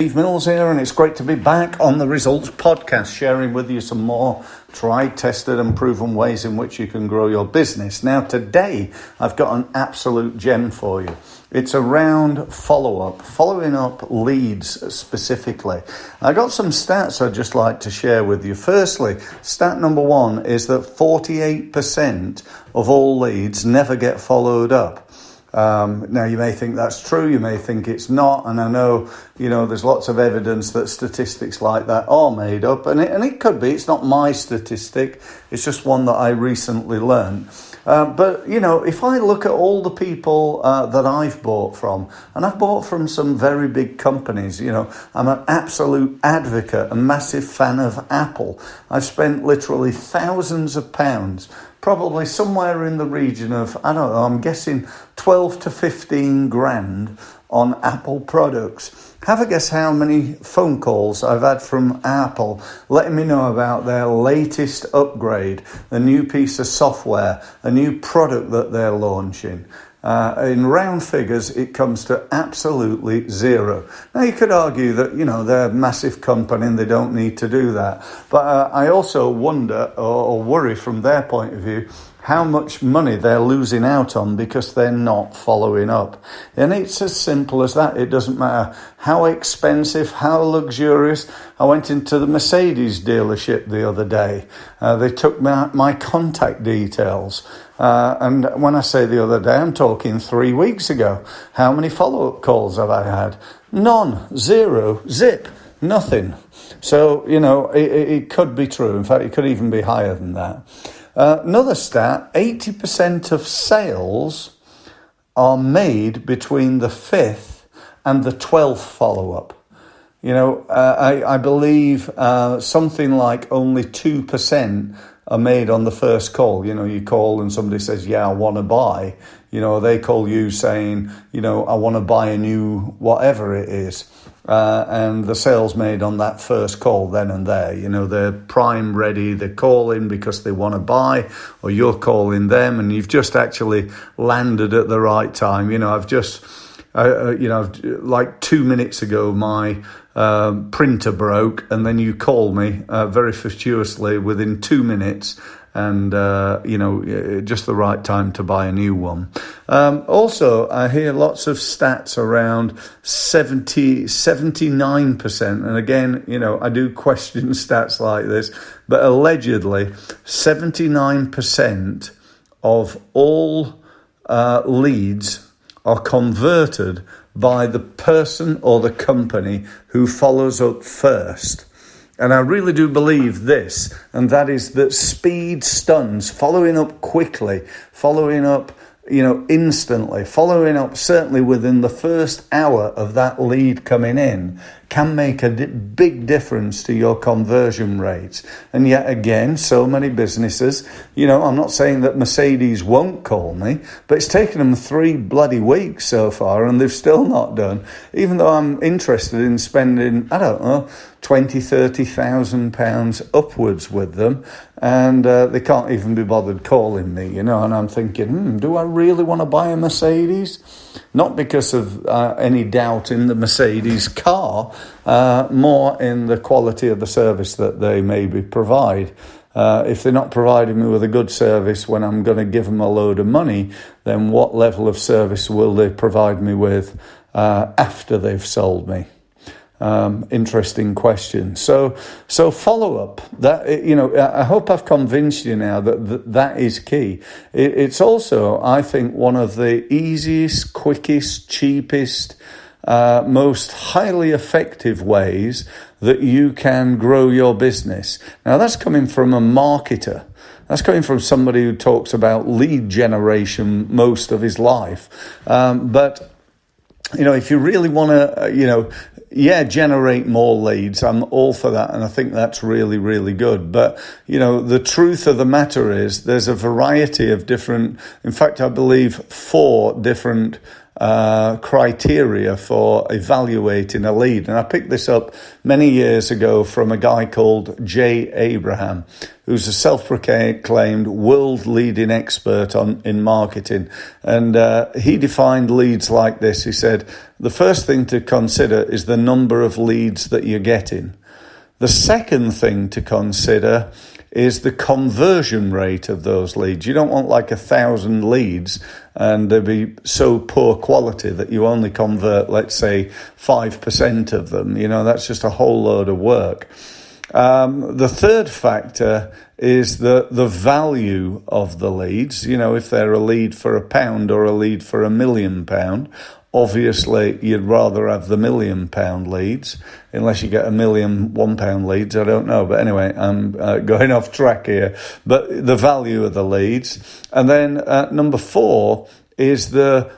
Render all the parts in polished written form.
Steve Mills here, and it's great to be back on the Results Podcast, sharing with you some more tried, tested and proven ways in which you can grow your business. Now today I've got an absolute gem for you. It's around follow-up, following up leads specifically. I got some stats I'd just like to share with you. Firstly, stat number one is that 48% of all leads never get followed up. Now you may think that's true, you may think it's not, and I know, there's lots of evidence that statistics like that are made up, and it could be. It's not my statistic, it's just one that I recently learned. But if I look at all the people that I've bought from, and I've bought from some very big companies, I'm an absolute advocate, a massive fan of Apple. I've spent literally thousands of pounds, probably somewhere in the region of, I'm guessing 12 to 15 grand on Apple products. Have a guess how many phone calls I've had from Apple letting me know about their latest upgrade, a new piece of software, a new product that they're launching. In round figures, it comes to absolutely zero. Now, you could argue that, they're a massive company and they don't need to do that. But I also wonder or worry from their point of view how much money they're losing out on because they're not following up. And it's as simple as that. It doesn't matter how expensive, how luxurious. I went into the Mercedes dealership the other day. They took my contact details. And when I say the other day, I'm talking 3 weeks ago. How many follow-up calls have I had? None, zero, zip, nothing. So, it could be true. In fact, it could even be higher than that. Another stat, 80% of sales are made between the 5th and the 12th follow-up. I believe something like only 2% are made on the first call. You call and somebody says, yeah, I want to buy. They call you saying, I want to buy a new whatever it is. And the sale's made on that first call then and there. They're prime ready, they're calling because they want to buy, or you're calling them and you've just actually landed at the right time. Like 2 minutes ago, my printer broke, and then you call me very fortuitously within 2 minutes, and just the right time to buy a new one. Also, I hear lots of stats around 79%, and again, I do question stats like this, but allegedly 79% of all leads are converted by the person or the company who follows up first. And I really do believe this, and that is that speed stuns, following up quickly, following up, instantly, following up certainly within the first hour of that lead coming in can make a big difference to your conversion rates. And yet again, so many businesses, I'm not saying that Mercedes won't call me, but it's taken them 3 bloody weeks so far and they've still not done, even though I'm interested in spending, 20,000-30,000 pounds upwards with them, and they can't even be bothered calling me, and I'm thinking, do I really want to buy a Mercedes? Not because of any doubt in the Mercedes car, more in the quality of the service that they maybe provide. If they're not providing me with a good service when I'm going to give them a load of money, then what level of service will they provide me with after they've sold me? Interesting question. So follow up. That I hope I've convinced you now that is key. It's also, I think, one of the easiest, quickest, cheapest, most highly effective ways that you can grow your business. Now, that's coming from a marketer. That's coming from somebody who talks about lead generation most of his life. But if you really want to, generate more leads, I'm all for that. And I think that's really, really good. But, the truth of the matter is there's a variety of different, in fact, I believe 4 different criteria for evaluating a lead. And I picked this up many years ago from a guy called Jay Abraham, who's a self-proclaimed world-leading expert in marketing. And he defined leads like this. He said, the first thing to consider is the number of leads that you're getting. The second thing to consider is the conversion rate of those leads. You don't want like 1,000 leads and they'll be so poor quality that you only convert, let's say, 5% of them. That's just a whole load of work. The third factor is the value of the leads. If they're a lead for £1 or a lead for £1 million, obviously you'd rather have the £1 million leads, unless you get £1 million £1 leads. I don't know, but anyway, I'm going off track here. But the value of the leads, and then number 4 is the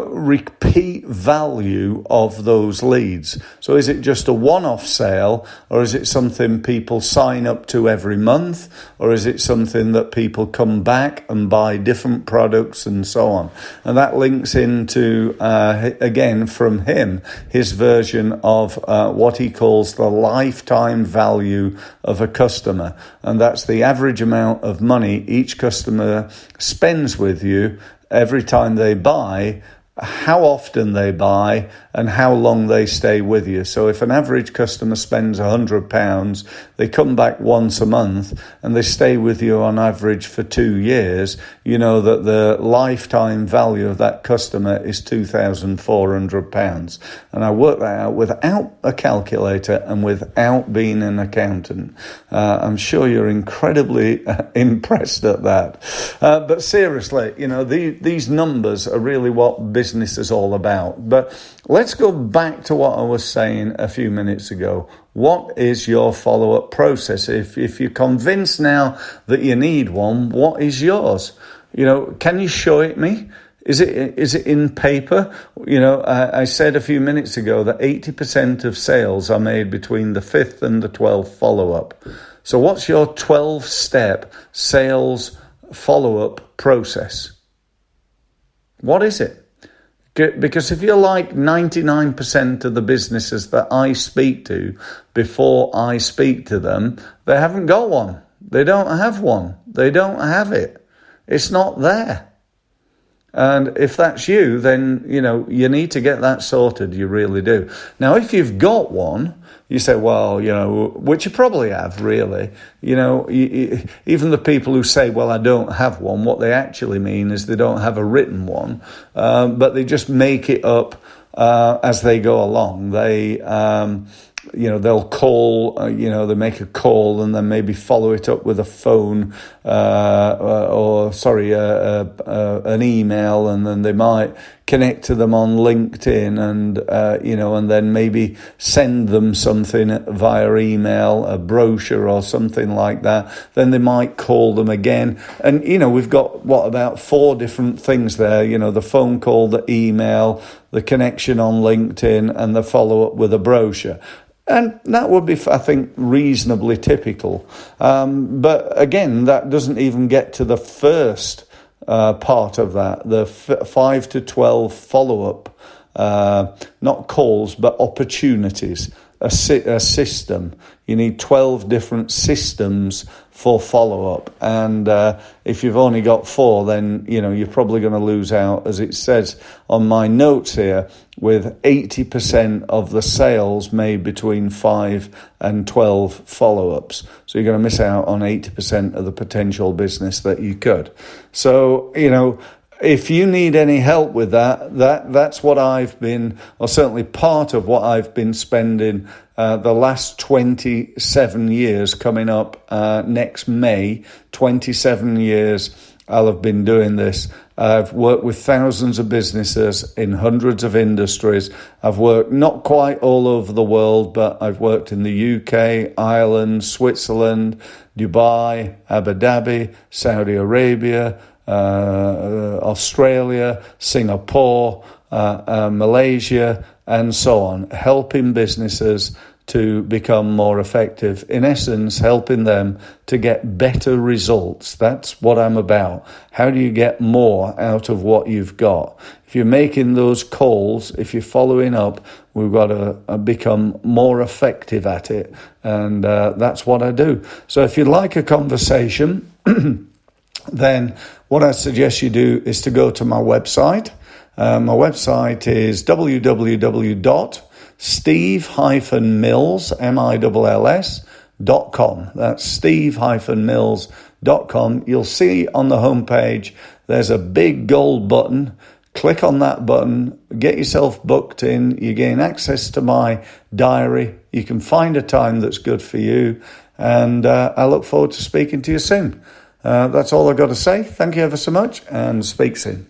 repeat value of those leads. So is it just a one-off sale, or is it something people sign up to every month, or is it something that people come back and buy different products and so on? And that links into, again, from him, his version of what he calls the lifetime value of a customer. And that's the average amount of money each customer spends with you every time they buy, how often they buy, and how long they stay with you. So if an average customer spends £100, they come back once a month and they stay with you on average for 2 years, you know that the lifetime value of that customer is £2,400. And I worked that out without a calculator and without being an accountant. I'm sure you're incredibly impressed at that. But seriously, these numbers are really what business is all about. But let's go back to what I was saying a few minutes ago. What is your follow-up process? If you're convinced now that you need one, what is yours? Can you show it me? Is it in paper? I said a few minutes ago that 80% of sales are made between the 5th and the 12th follow-up. So what's your 12-step sales follow-up process? What is it? Because if you're like 99% of the businesses that I speak to before I speak to them, they haven't got one. They don't have one. They don't have it. It's not there. And if that's you, then, you need to get that sorted. You really do. Now, if you've got one, you say, well, which you probably have, really. Even the people who say, well, I don't have one, what they actually mean is they don't have a written one, but they just make it up as they go along. They'll call, they make a call and then maybe follow it up with a phone, an email, and then they might connect to them on LinkedIn and then maybe send them something via email, a brochure or something like that. Then they might call them again. And, we've got, about 4 different things there, the phone call, the email, the connection on LinkedIn, and the follow-up with a brochure. And that would be, I think, reasonably typical. But again, that doesn't even get to the first part of that, the 5 to 12 follow-up, not calls, but opportunities, a system. You need 12 different systems for follow-up. And if you've only got 4, then, you're probably going to lose out, as it says on my notes here, with 80% of the sales made between 5 and 12 follow-ups. So you're going to miss out on 80% of the potential business that you could. So, if you need any help with that's what I've been, or certainly part of what I've been spending the last 27 years, coming up next May, 27 years I'll have been doing this. I've worked with thousands of businesses in hundreds of industries. I've worked not quite all over the world, but I've worked in the UK, Ireland, Switzerland, Dubai, Abu Dhabi, Saudi Arabia, Australia, Singapore, Malaysia, and so on, helping businesses to become more effective. In essence, helping them to get better results. That's what I'm about. How do you get more out of what you've got? If you're making those calls, if you're following up, we've got to become more effective at it. And that's what I do. So if you like a conversation, then what I suggest you do is to go to my website. My website is www.steve-mills.com. That's steve-mills.com. You'll see on the homepage there's a big gold button. Click on that button, get yourself booked in. You gain access to my diary. You can find a time that's good for you. And I look forward to speaking to you soon. That's all I've got to say. Thank you ever so much, and speak soon.